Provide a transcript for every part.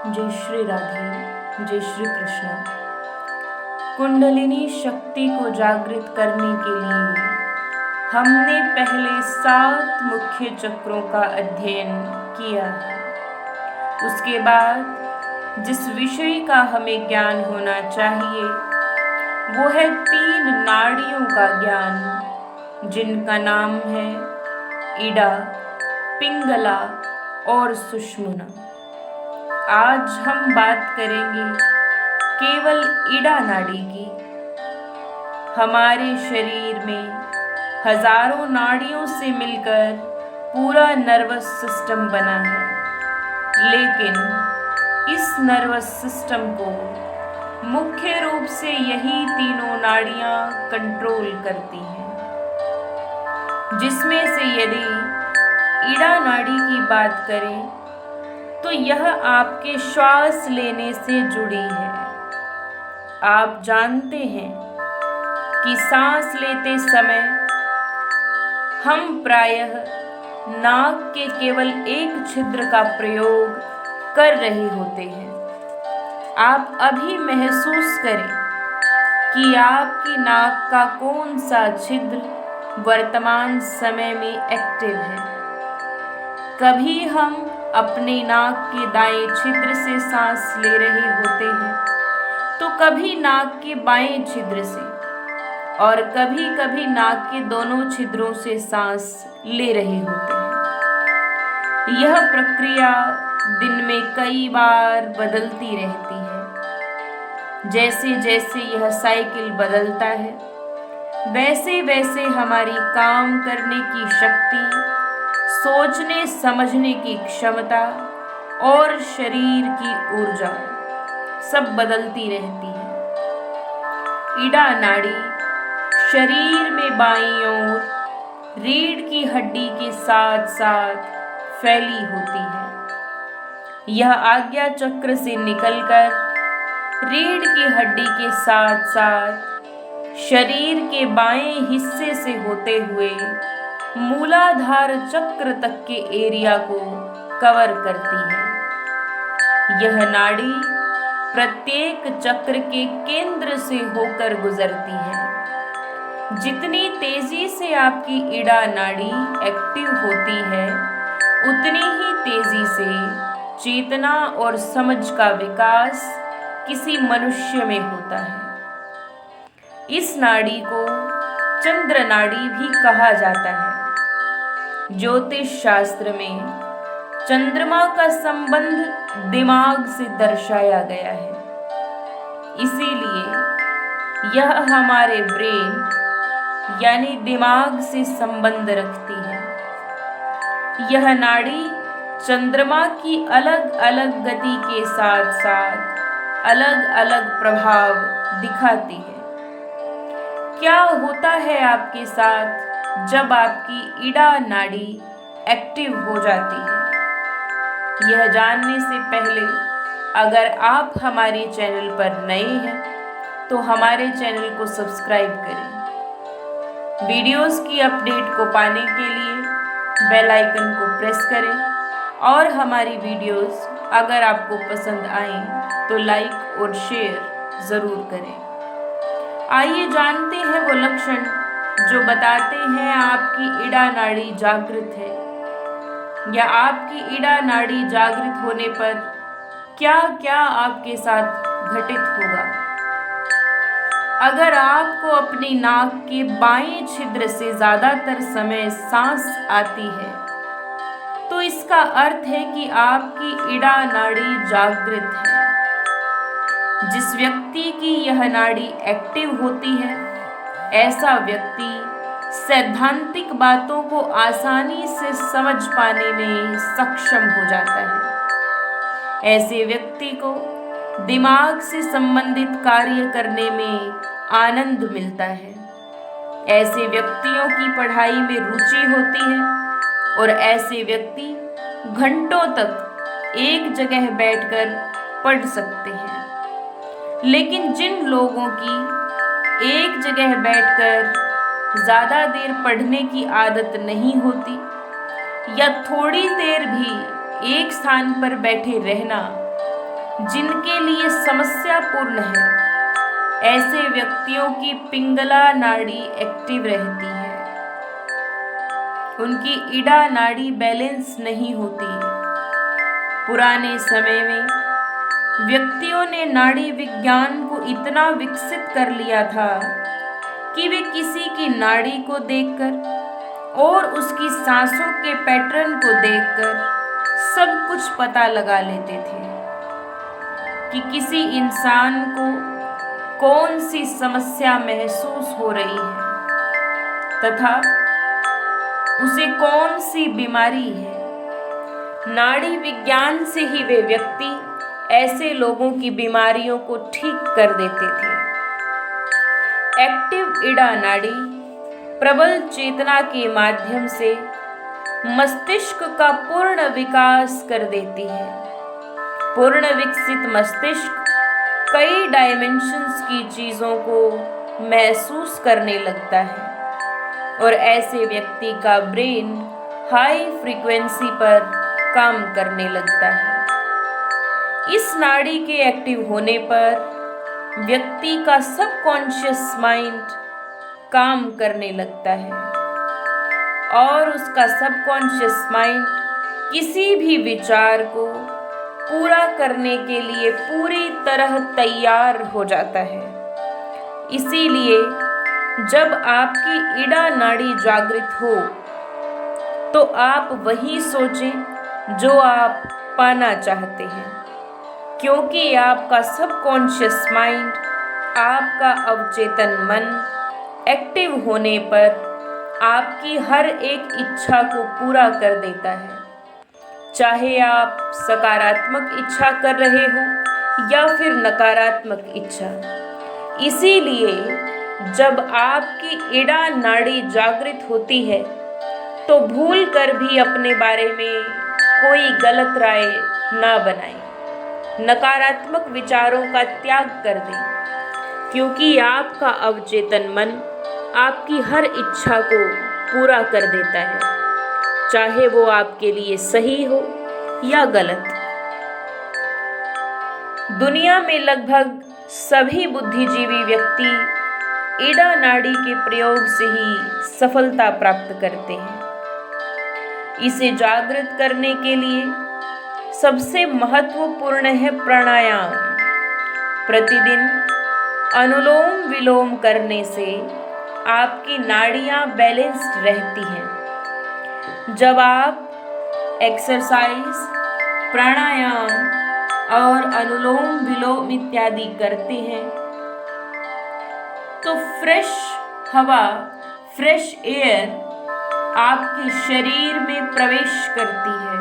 जय श्री राधे, जय श्री कृष्ण। कुंडलिनी शक्ति को जागृत करने के लिए हमने पहले 7 मुख्य चक्रों का अध्ययन किया है। उसके बाद जिस विषय का हमें ज्ञान होना चाहिए वो है 3 नाड़ियों का ज्ञान, जिनका नाम है इड़ा, पिंगला और सुषुम्ना। आज हम बात करेंगे केवल इड़ा नाड़ी की। हमारे शरीर में हजारों नाड़ियों से मिलकर पूरा नर्वस सिस्टम बना है, लेकिन इस नर्वस सिस्टम को मुख्य रूप से यही तीनों नाड़ियां कंट्रोल करती हैं, जिसमें से यदि इड़ा नाड़ी की बात करें तो यह आपके श्वास लेने से जुड़ी है। आप जानते हैं कि सांस लेते समय हम प्रायः नाक के केवल एक छिद्र का प्रयोग कर रहे होते हैं। आप अभी महसूस करें कि आपकी नाक का कौन सा छिद्र वर्तमान समय में एक्टिव है। कभी हम अपने नाक के दाएं छिद्र से सांस ले रहे होते हैं तो कभी नाक के बाएं छिद्र से, और कभी कभी नाक के दोनों छिद्रों से सांस ले रहे होते हैं। यह प्रक्रिया दिन में कई बार बदलती रहती है। जैसे जैसे यह साइकिल बदलता है वैसे वैसे हमारी काम करने की शक्ति, सोचने समझने की क्षमता और शरीर की ऊर्जा सब बदलती रहती है। इड़ा नाड़ी शरीर में बाईं ओर रीढ़ की हड्डी के साथ साथ फैली होती है। यह आज्ञा चक्र से निकलकर रीढ़ की हड्डी के साथ साथ शरीर के बाएं हिस्से से होते हुए मूलाधार चक्र तक के एरिया को कवर करती है। यह नाड़ी प्रत्येक चक्र के केंद्र से होकर गुजरती है। जितनी तेजी से आपकी इड़ा नाड़ी एक्टिव होती है उतनी ही तेजी से चेतना और समझ का विकास किसी मनुष्य में होता है। इस नाड़ी को चंद्र नाड़ी भी कहा जाता है। ज्योतिष शास्त्र में चंद्रमा का संबंध दिमाग से दर्शाया गया है, इसीलिए यह हमारे ब्रेन यानी दिमाग से संबंध रखती है। यह नाड़ी चंद्रमा की अलग अलग गति के साथ साथ अलग अलग प्रभाव दिखाती है। क्या होता है आपके साथ जब आपकी इड़ा नाड़ी एक्टिव हो जाती है? यह जानने से पहले अगर आप हमारे चैनल पर नए हैं तो हमारे चैनल को सब्सक्राइब करें। वीडियोस की अपडेट को पाने के लिए बेल आइकन को प्रेस करें और हमारी वीडियोस अगर आपको पसंद आए तो लाइक और शेयर ज़रूर करें। आइए जानते हैं वो लक्षण जो बताते हैं आपकी इड़ा नाड़ी जागृत है, या आपकी इड़ा नाड़ी जागृत होने पर क्या क्या आपके साथ घटित होगा। अगर आपको अपनी नाक के बाएं छिद्र से ज़्यादातर समय सांस आती है तो इसका अर्थ है कि आपकी इड़ा नाड़ी जागृत है। जिस व्यक्ति की यह नाड़ी एक्टिव होती है ऐसा व्यक्ति सैद्धांतिक बातों को आसानी से समझ पाने में सक्षम हो जाता है। ऐसे व्यक्ति को दिमाग से संबंधित कार्य करने में आनंद मिलता है। ऐसे व्यक्तियों की पढ़ाई में रुचि होती है और ऐसे व्यक्ति घंटों तक एक जगह बैठकर पढ़ सकते हैं। लेकिन जिन लोगों की एक जगह बैठकर ज़्यादा देर पढ़ने की आदत नहीं होती या थोड़ी देर भी एक स्थान पर बैठे रहना जिनके लिए समस्यापूर्ण है, ऐसे व्यक्तियों की पिंगला नाड़ी एक्टिव रहती है, उनकी इड़ा नाड़ी बैलेंस नहीं होती। पुराने समय में व्यक्तियों ने नाड़ी विज्ञान को इतना विकसित कर लिया था कि वे किसी की नाड़ी को देखकर और उसकी सांसों के पैटर्न को देखकर सब कुछ पता लगा लेते थे कि किसी इंसान को कौन सी समस्या महसूस हो रही है तथा उसे कौन सी बीमारी है। नाड़ी विज्ञान से ही वे व्यक्ति ऐसे लोगों की बीमारियों को ठीक कर देते थे। एक्टिव इड़ा नाड़ी प्रबल चेतना के माध्यम से मस्तिष्क का पूर्ण विकास कर देती है। पूर्ण विकसित मस्तिष्क कई डायमेंशंस की चीज़ों को महसूस करने लगता है और ऐसे व्यक्ति का ब्रेन हाई फ्रीक्वेंसी पर काम करने लगता है। इस नाड़ी के एक्टिव होने पर व्यक्ति का सबकॉन्शियस माइंड काम करने लगता है और उसका सबकॉन्शियस माइंड किसी भी विचार को पूरा करने के लिए पूरी तरह तैयार हो जाता है। इसीलिए जब आपकी इड़ा नाड़ी जागृत हो तो आप वही सोचें जो आप पाना चाहते हैं, क्योंकि आपका सबकॉन्शियस माइंड, आपका अवचेतन मन एक्टिव होने पर आपकी हर एक इच्छा को पूरा कर देता है, चाहे आप सकारात्मक इच्छा कर रहे हो या फिर नकारात्मक इच्छा। इसीलिए जब आपकी इड़ा नाड़ी जागृत होती है तो भूल कर भी अपने बारे में कोई गलत राय ना बनाएं, नकारात्मक विचारों का त्याग कर दें, क्योंकि आपका अवचेतन मन आपकी हर इच्छा को पूरा कर देता है, चाहे वो आपके लिए सही हो या गलत। दुनिया में लगभग सभी बुद्धिजीवी व्यक्ति इड़ा नाड़ी के प्रयोग से ही सफलता प्राप्त करते हैं। इसे जागृत करने के लिए सबसे महत्वपूर्ण है प्राणायाम। प्रतिदिन अनुलोम विलोम करने से आपकी नाड़ियां बैलेंस्ड रहती हैं। जब आप एक्सरसाइज, प्राणायाम और अनुलोम विलोम इत्यादि करते हैं तो फ्रेश हवा, फ्रेश एयर आपके शरीर में प्रवेश करती है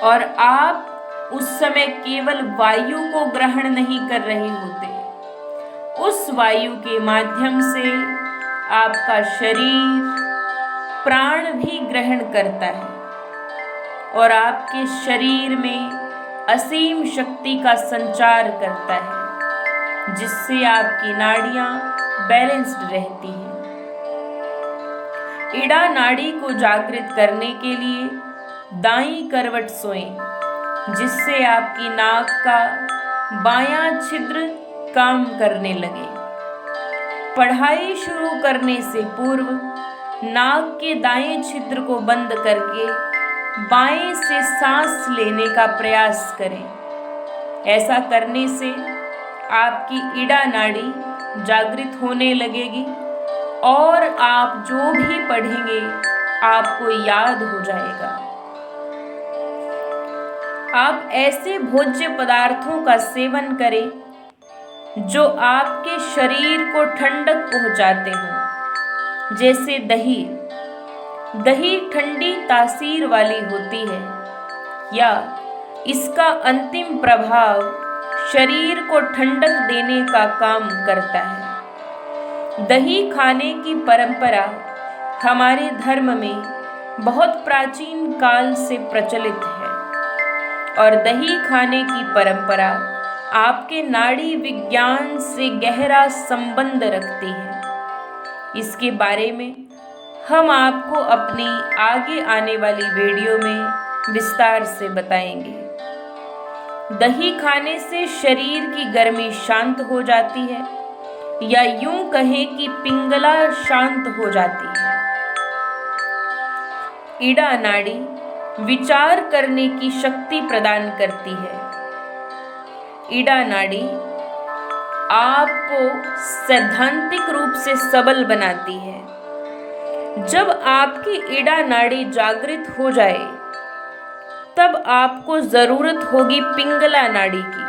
और आप उस समय केवल वायु को ग्रहण नहीं कर रहे होते, उस वायु के माध्यम से आपका शरीर प्राण भी ग्रहण करता है और आपके शरीर में असीम शक्ति का संचार करता है, जिससे आपकी नाड़ियां बैलेंस्ड रहती हैं। इड़ा नाड़ी को जागृत करने के लिए दाईं करवट सोएं, जिससे आपकी नाक का बायां छिद्र काम करने लगे। पढ़ाई शुरू करने से पूर्व नाक के दाएं छिद्र को बंद करके बाएं से सांस लेने का प्रयास करें। ऐसा करने से आपकी इड़ा नाड़ी जागृत होने लगेगी और आप जो भी पढ़ेंगे आपको याद हो जाएगा। आप ऐसे भोज्य पदार्थों का सेवन करें जो आपके शरीर को ठंडक पहुंचाते हों, जैसे दही। दही ठंडी तासीर वाली होती है या इसका अंतिम प्रभाव शरीर को ठंडक देने का काम करता है। दही खाने की परंपरा हमारे धर्म में बहुत प्राचीन काल से प्रचलित है और दही खाने की परंपरा आपके नाड़ी विज्ञान से गहरा संबंध रखती है। इसके बारे में हम आपको अपनी आगे आने वाली वीडियो में विस्तार से बताएंगे। दही खाने से शरीर की गर्मी शांत हो जाती है, या यूं कहें कि पिंगला शांत हो जाती है। इड़ा नाड़ी विचार करने की शक्ति प्रदान करती है। इड़ा नाड़ी आपको सैद्धांतिक रूप से सबल बनाती है। जब आपकी इड़ा नाड़ी जागृत हो जाए, तब आपको जरूरत होगी पिंगला नाड़ी की।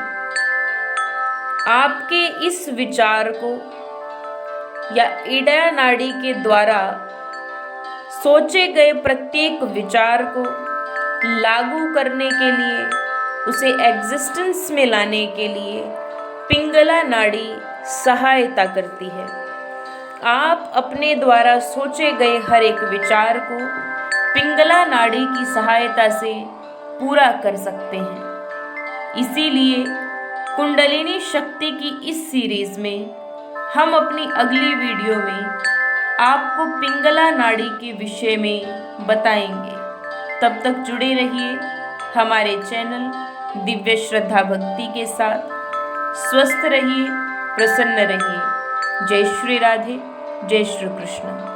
आपके इस विचार को या इड़ा नाड़ी के द्वारा सोचे गए प्रत्येक विचार को लागू करने के लिए, उसे एग्जिस्टेंस में लाने के लिए पिंगला नाड़ी सहायता करती है। आप अपने द्वारा सोचे गए हर एक विचार को पिंगला नाड़ी की सहायता से पूरा कर सकते हैं। इसीलिए कुंडलिनी शक्ति की इस सीरीज में हम अपनी अगली वीडियो में आपको पिंगला नाड़ी के विषय में बताएंगे। तब तक जुड़े रहिए हमारे चैनल दिव्य श्रद्धा भक्ति के साथ। स्वस्थ रहिए, प्रसन्न रहिए। जय श्री राधे, जय श्री कृष्ण।